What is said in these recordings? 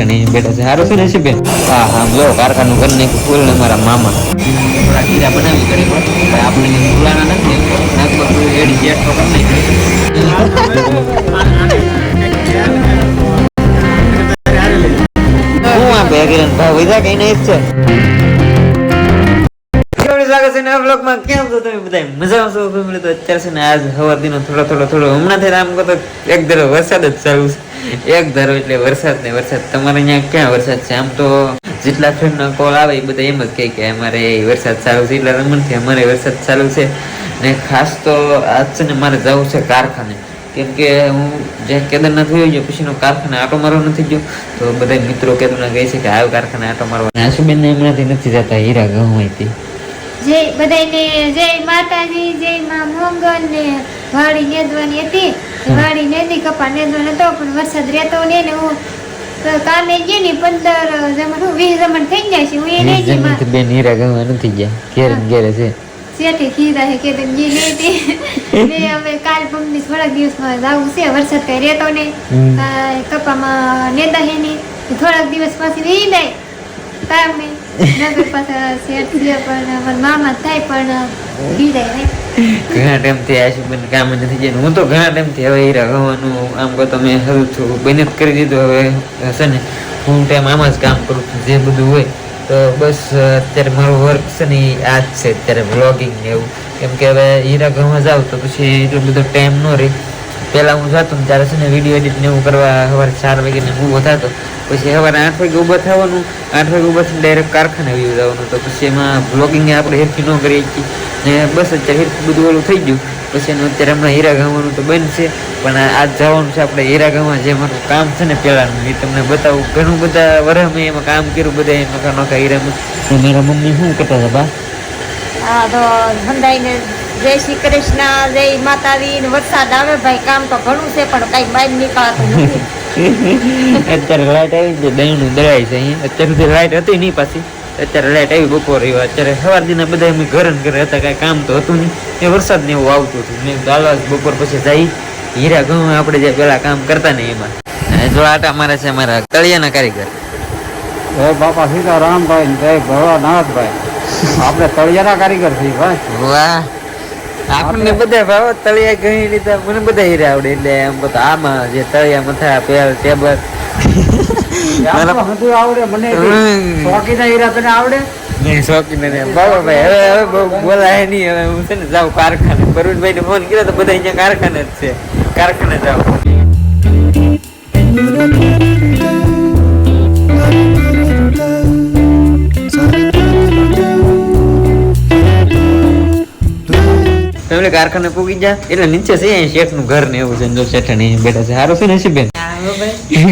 શેઠાણી બેઠા છે. સારું છે ને બેન? હા હા, જો કારખાનું ઘર ને ફૂલ ને મારા મામા થોડા ખીરા બનાવી કરી પણ આપણે ફૂલાના નથી લગભગ એડી જેટ તો કરી હું આપે ભાવ વધા કઈ નહીં છે. સ્વાગત છે નવા બ્લોગમાં. કેમ છો તમે બધા? મજામાં છો? તો અત્યારે છે ને આજ સવાર દિનો થોડો હમણાં થી આમ કહો તો એક ધારો વરસાદ જ ચાલુ છે. એક ધારો એટલે વરસાદ ને વરસાદ. તમારે અહીંયા ક્યાં વરસાદ છે? આમ તો જેટલા ફ્રેન્ડ ના કોલ આવે એ બધા એમ જ કહે કે અમારે વરસાદ ચાલુ છે. એટલે રમણથી અમારે વરસાદ ચાલુ છે. ને ખાસ તો આજ છે ને મારે જવું છે કારખાને, કેમ કે હું જે કેદારનાથ હોઈ ગયો પછીનો કારખાને આટો મારવા નથી ગયો. તો બધા મિત્રો કેદારનાથ કહે છે કે આવ કારખાને આટો મારવા. આશુબેન ને હમણાંથી નથી જતા હીરા ગહુમાંથી. જય બધાને જય માતાજી, જય માં મોંગલ ને વાડી નેદવાની હતી. વાડી નેદી કપા નેદવાનો હતો પણ વરસાદ રહેતો ને હું કાલે ગઈ ને 15 જમણ 20 જમણ થઈ ગયા છે. હું એ નહીં જઈ બેન હીરા ગહવા નથી ગયા, ઘેર છે શેઠે કીધા છે કે જી લેતી ને હવે કાલ પમની થોડા દિવસમાં જાવું છે. વરસાદ કઈ રહેતો નહીં, કપામાં નેદા હે નહીં, થોડાક દિવસ પછી વી જાય કામ નહીં. નગર પાછા શેઠ છે પણ મામા થાય પણ વી જાય નહીં. ઘણા ટાઈમથી આશુબેન કામ નથી જાય. હું તો ઘણા ટાઈમથી હવે હીરા ગવાનું આમ કહો તો મેં હજુ છું બને કરી દીધું. હવે હશે ને હું ટાઈમ આમાં જ કામ કરું છું જે બધું હોય. તો બસ અત્યારે મારું વર્ક છે ને આ જ છે અત્યારે વ્લોગિંગ ને એવું. કેમ કે હવે હીરા ગવા જાઉં તો પછી એટલો બધો ટાઈમ ન રહે. પહેલાં હું જતો ને ત્યારે છે ને વિડીયો એડિટ ને એવું કરવા સવારે 4 વાગે ને ઊભો થતો. પછી સવારે 8 વાગે ઊભા થવાનું, 8 વાગે ઊભા થઈને ડાયરેક્ટ કારખાને વ્યૂ જવાનું. તો પછી એમાં વ્લોગિંગ આપણે હેરથી ન કરી શકીએ ને બસ અત્યારે હેરથી બધું ઓલું થઈ ગયું. પછી એનું અત્યારે હમણાં હીરા ગવાનું તો બનશે પણ આજ જવાનું છે આપણે હીરા ગવા. જે મારું કામ છે ને પહેલાંનું એ તમને બતાવું. ઘણું બધા વર્ષ મેં એમાં કામ કર્યું, બધા નોખા નોખા હીરામાં. તો મારા મમ્મી શું કરતા હતા બા? હા તો ધંધાઈને જય શ્રી કૃષ્ણ, જય માતાજી. વરસાદ આવે ભાઈ, કામ તો ઘણું છે પણ કઈ બહાર નીકળાતું નથી. અત્યારે લાઈટ આવી છે, દહીંનું દળાય છે અહીંયા. અત્યાર સુધી લાઈટ હતી નહીં પાછી, અત્યારે લાઈટ આવી બપોર. અત્યારે સવાર દિના બધા અમે ઘરે ને ઘરે હતા, કાંઈ કામ તો હતું નહીં. એ વરસાદ ને એવું આવતું હતું. મેં દાલા બપોર પછી જઈ હીરા ઘઉં આપણે જે પેલા કામ કરતા ને એમાં જો આટા મારે છે મારા તળિયાના કારીગર. જય બાપા સીતારામભાઈ, જય ભોળાનાથભાઈ. આપણે તળિયાના કારીગર છીએ ભાઈ. વાહ, આપણને બધા ભાવ તળિયા ગણી લીધા. મને બધા હીરા આવડે. એટલે એમ તો આમાં જે તળિયા મથા પેલ ટેબલ આવડે. મને શોખીના હીરા તને આવડે નહીં? શોખીન બાબા ભાઈ હવે બહુ બોલાય નહીં. હવે હું છે ને જાઉં કારખાને. પરવીનભાઈ ને ફોન કર્યો તો બધા અહીંયા કારખાને જ છે. કારખાને જાઉં. તમે કારખાને પૂગી જા એટલે નીચે છે શેઠ નું ઘર ને એવું છે. જો શેઠાણી બેઠા છે. સારું છે ને બેન?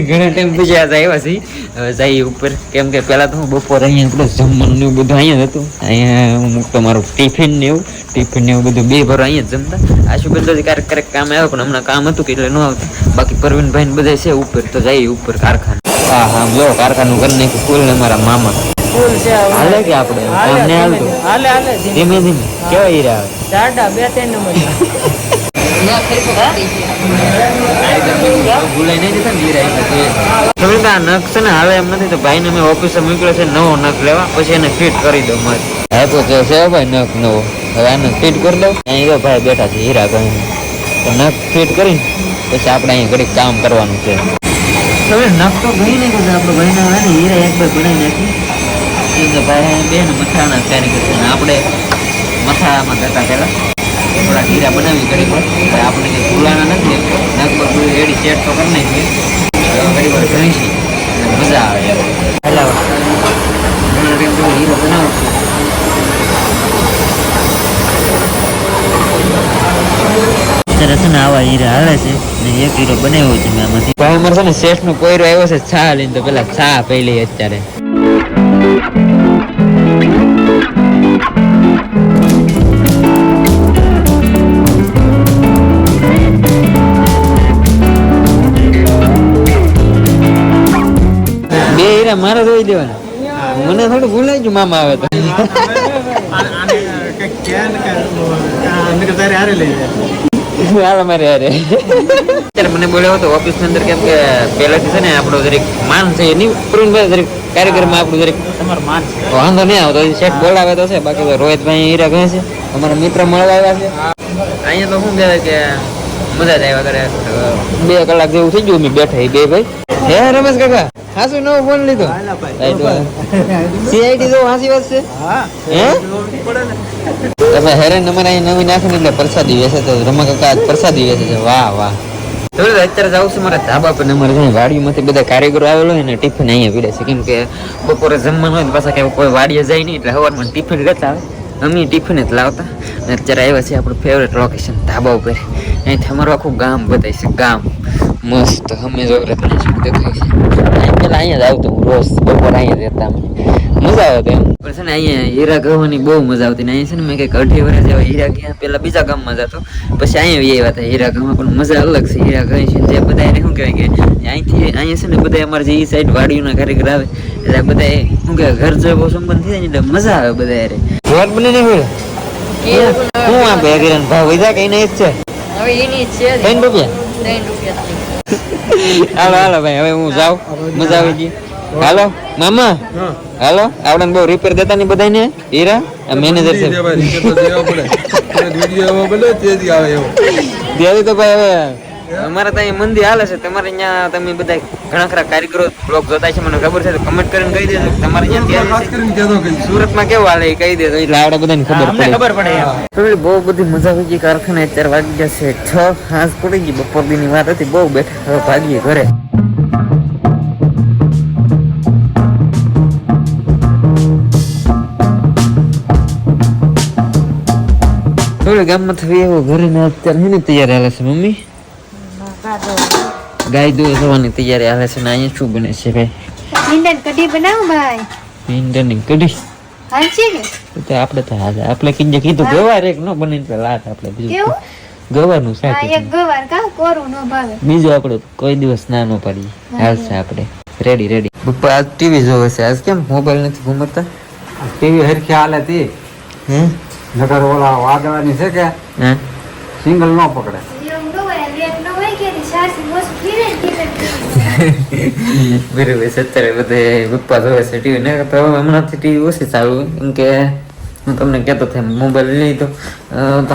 ઘણા ટાઈમ પછી આજ આવ્યા છે. હવે જઈએ ઉપર, કેમ કે પેલા તો હું બપોર અહીંયા બધું જમવાનું ને એવું બધું અહીંયા જ હતું. અહીંયા હું મૂકતો મારું ટિફિન ને એવું બધું બે ભરો અહીંયા જ જમતા. આશુબેન તો ક્યારેક કામ આવ્યો પણ હમણાં કામ હતું કે એટલે ન આવતું. બાકી પરવીનભાઈ ને બધા છે ઉપર. તો જઈએ ઉપર કારખાને. હા હા, જો કારખાનું ઘર ને ફૂલ ને મારા મામા ફૂલ છે. હાલે કે આપણે કામ ને હાલતું હાલે ધીમે ધીમે કેવા હીરા આવે? ચારડા 2-3 નંબર. ભૂલાઈ નહીં જતા ને હીરા. નખ છે ને હાલે એમ નથી. તો ભાઈ ને મેં ઓફિસે મોકલ્યો છે નવો નખ લેવા, પછી એને ફિટ કરી દઉં. મારે આપ્યો છે ભાઈ નખ નવો. હવે આને ફિટ કરી દઉં. અહીં તો ભાઈ બેઠા છે હીરા કહું. તો નખ ફિટ કરીને પછી આપણે અહીં ઘડીક કામ કરવાનું છે. તમે નખ તો ગઈ નહીં કે આપણે ભાઈ ના આવે ને હીરા એક બે બનાવી નાખી. ભાઈ બે ને મથાના કારીગર છે. આપણે મથામાં જતા પહેલા થોડા હીરા બનાવી કરી પણ આપણે કંઈ ફૂલાના નથી. લગભગ એડી સેટ તો કરી નાખીએ. ઘણી વાર ઘણી છે મજા આવે. પહેલા ઘણા ટાઈમ તો હીરો બનાવું છું. અત્યારે છે ને આવા હીરા હાલે છે ને એક હીરો બનાવ્યો છે મેં આમાંથી. ભાઈ અમારે છે ને શેઠ નો કોયરો આવ્યો છે ચા લઈને. તો પેલા ચા પી લઈએ અત્યારે. બે હીરા મારે જોઈ દેવાના. મને થોડું ભૂલાઈ ગયું મામા આવે તો. હાલ મારે અરે અત્યારે મને બોલ્યો હતો ઓફિસ ની અંદર કેમ કે પહેલાથી છે ને આપણો જરીક માન છે એની પ્રવીણભાઈ જરીક કાર્યક્રમમાં આપણું જરીક તમારું માન છે વાંધો નહીં આવતો શેઠ બોલાવે તો છે બાકી તો રોહિતભાઈ હીરા કહે છે અમારા મિત્ર મળવા આવ્યા છે અહીંયા તો શું કહેવાય કે મજા જ આવ્યા કરે 2 કલાક જેવું થઈ ગયું મેં બેઠા બે ભાઈ હે રમેશ કાકા હાસુ નવો ફોન લીધો સીઆઈડી તો હાસી વાત છે હે તમે હેરાન અમારે અહીં નવી નાખીને એટલે પ્રસાદી વેચે તો રમા કાકા પ્રસાદી વેચે છે વાહ વાહ અત્યારે જાઉં છું મારા ધાબા પર અમારે છે વાડીમાંથી બધા કારીગરો આવેલો હોય ને ટિફિન અહીંયા પીડે છે કેમ કે બપોરે જમવાનું હોય ને પાછા કે કોઈ વાડીએ જાય નહીં એટલે સવારમાં ટિફિન લેતા આવે અમે ટિફિન જ લાવતા અને અત્યારે આવ્યા છે આપણું ફેવરેટ લોકેશન ધાબા ઉપર અહીંથી અમારું આખું ગામ બતાય છે ગામ મસ્ત અમે જો દેખાય છે પેલા અહીંયા જ આવતો હું રોજ બપોર અહીંયા રહેતા અમે મજા આવે એમ પણ છે ને અહીંયા હીરા ગવાની બહુ મજા આવતી ને અહીંયા છે ને મેં કંઈક 2.5 વર્ષ જેવા હીરા ગયા પેલા બીજા ગામમાં જતો પછી અહીંયા આવ્યા હતા હીરા ગામમાં પણ મજા અલગ છે હીરા ગઈ છે જે બધા એને શું કહેવાય કે અહીંથી અહીંયા છે ને બધા અમારે જે સાઈડ વાડીઓના કાર્યક્રમ આવે એટલે બધા શું કહેવાય ઘર જેવો સંબંધ થઈ જાય ને એટલે મજા આવે બધા યારે ઘર બને ને હોય શું આપે કિરણ ભાવ વધ્યા કઈ નહીં જ છે હવે એની છે 3 રૂપિયા 3 રૂપિયા હાલો હાલો ભાઈ હવે હું જાઉં મજા આવી ગઈ હાલો મામા હાલો આપણે બહુ રિપેર દેતા નહીં બધાને હીરા આ મેનેજર છે દેવી તો ભાઈ હવે અમારે ત્યાં મંદી હાલે છે તમારે અહીંયા તમે બધા ઘણા ખરા કારીગરો બ્લોગ જોતા છે મને ખબર છે કમેન્ટ કરીને કહી દેજો તમારે અહીંયા સુરતમાં કેવું હાલે એ કહી દેજો એટલે આપણે બધાને ખબર પડે બહુ બધી મજા આવી ગઈ કારખાને અત્યારે વાગી ગયા છે 6 હાથ પડી ગઈ બપોર દીની વાત હતી બહુ બેઠા હવે ભાગીએ ઘરે થોડી ગામમાં થવી એવો ઘરે ને અત્યારે ને તૈયારી હાલે છે મમ્મી ગાય દૂધ થવાની તૈયારી હાલે છે ને અહીંયા શું બને છે ભાઈ ભીંડા કઢી બનાવ ભાઈ ભીંડાની કઢી હાલ છે કે તો આપણે તો હાલે આપણે કીધું ગવાર એક નો બને એટલે લાટ આપણે બીજું કેવું ગવારનું શાક આ એક ગવાર કા કોરું નો ભાવે બીજું આપણે કોઈ દિવસ ના નો પાડીએ હાલશે આપણે રેડી પપ્પા આજ ટીવી જોવે છે આજ કેમ મોબાઈલ નથી ઘુમતા ટીવી હરખી હાલે હતી હે નગર ઓલા વાદળાની છે કે હા સિંગલ ન પકડે એમ નો હોય લેટ નો હોય કે સાસી મોસ ફીરે બરાબર છે અત્યારે બધે પપ્પા જોવે છે ટીવી ને તો હમણાંથી ટીવી ઓછી ચાલુ કેમ કે હું તમને કહેતો થાય મોબાઈલ લઈ તો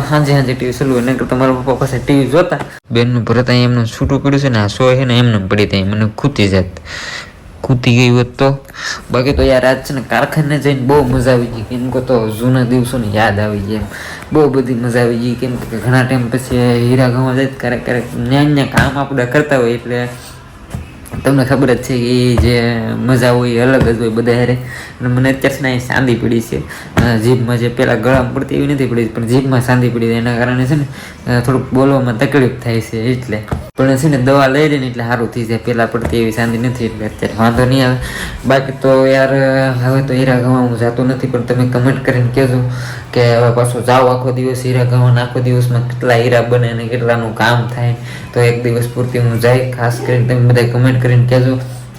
સાંજે ટીવી ચાલુ હોય ને તમારા પપ્પા પાસે ટીવી જોતા બેનનું ભરત અહીં એમનું છૂટું પડ્યું છે ને આ સો છે ને એમને પડી ત્યાં મને ખૂતી જાત ખૂતી ગઈ હોત તો બાકી તો યાર આજ છે ને કારખાને જઈને બહુ મજા આવી ગઈ કેમ કે તો જૂના દિવસોની યાદ આવી ગઈ એમ બહુ બધી મજા આવી ગઈ કેમ કે ઘણા ટાઈમ પછી હીરા ગવા જાય ક્યારેક ન્યા કામ આપણે કરતા હોય એટલે તમને ખબર જ છે કે એ જે મજા હોય એ અલગ જ હોય બધા હારે અને મને અત્યારે છે ને સાંધી પડી છે જીભમાં જે પહેલાં ગળામાં પડતી એવી નથી પડી પણ જીભમાં સાંધી પડી એના કારણે છે ને થોડુંક બોલવામાં તકલીફ થાય છે એટલે પણ છે ને દવા લઈ લઈને એટલે સારું થઈ જાય પહેલાં પડતી એવી સાંધી નથી એટલે અત્યારે વાંધો નહીં આવે બાકી તો યાર હવે તો હીરા ગવા હું જતો નથી પણ તમે કમેન્ટ કરીને કહેજો કે હવે પાછો જાઓ આખો દિવસ હીરા ગવાના આખો દિવસમાં કેટલા હીરા બને અને કેટલાનું કામ થાય તો એક દિવસ પૂરતી હું જાય ખાસ કરીને તમે બધા કમેન્ટ કરીને કહેજો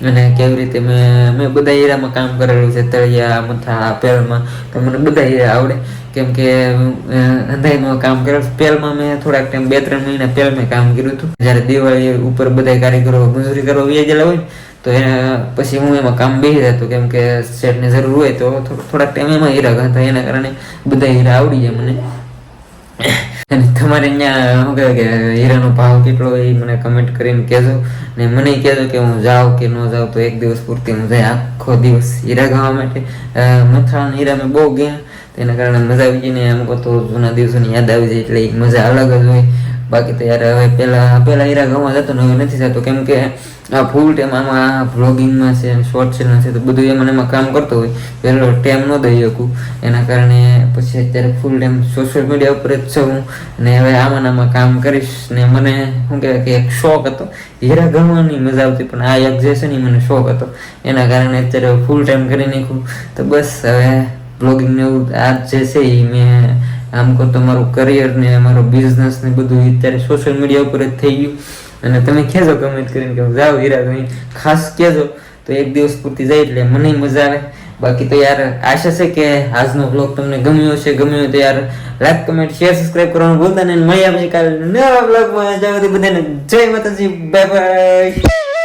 અને કેવી રીતે મેં બધા હીરામાં કામ કરેલું છે તળિયા મથા પેલમાં તો મને બધા હીરા આવડે કેમ કે અંધાઈમાં કામ કરેલું પેલમાં મેં થોડાક ટાઈમ 2-3 મહિના પેલ મેં કામ કર્યું હતું જ્યારે દિવાળી ઉપર બધા કારીગરો મજૂરી કરવા વ્યાજેલા હોય તો પછી હું એમાં કામ બેસી જતો કેમ કે સેટની જરૂર હોય તો થોડાક ટાઈમ એમાં હીરા ગણતા એના કારણે બધા હીરા આવડી જાય મને અને તમારે અહીંયા શું કહેવાય કે હીરાનો ભાવ કેટલો હોય એ મને કમેન્ટ કરીને કહેજો ને મને કહેજો કે હું જાઉં કે ન જાઉં તો એક દિવસ પૂરતી હું જાય આખો દિવસ હીરા ગાવા માટે મથાળાના હીરા મેં બહુ ગયા તેના કારણે મજા આવી ગઈ ને અમુક તો જૂના દિવસોની યાદ આવી જાય એટલે એક મજા અલગ જ હોય બાકી તો યાર હવે પહેલા હીરા ગાવા જતો ને હવે નથી જતો કેમ કે આ ફૂલ ટાઈમ આમાં વ્લોગિંગમાં છે શોર્ટ ચેનલ છે તો બધું એમાં કામ કરતો હોય પહેલો ટાઈમ ન દઈ શકું એના કારણે પછી અત્યારે ફૂલ ટાઈમ સોશિયલ મીડિયા ઉપર જ છું ને હવે આમાં કામ કરીશ ને મને શું કહેવાય કે એક શોખ હતો હીરા ગણવાની મજા આવતી પણ આ એક જે છે ને મને શોખ હતો એના કારણે અત્યારે ફૂલ ટાઈમ કરી નાખ્યું તો બસ હવે બ્લોગિંગ ને એવું આ જે છે એ મેં આમ કહો તો મારું કરિયર ને મારો બિઝનેસ ને બધું અત્યારે સોશિયલ મીડિયા ઉપર જ થઈ ગયું અને તમે કહેજો કમેન્ટ કરીને કે જાઓ હીરા ગઈ ખાસ કહેજો તો એક દિવસ પૂરતી જાય એટલે મને મજા આવે બાકી તો યાર આશા છે કે આજનો બ્લોગ તમને ગમ્યો હશે. ગમ્યો હોય તો યાર લાઈક કમેન્ટ શેર સબસ્ક્રાઇબ કરવાનું ભૂલતા નહીં. મળીએ આપણે કાલે નવા બ્લોગમાં. જ્યાં સુધી બધાને જય માતાજી, બાય બાય.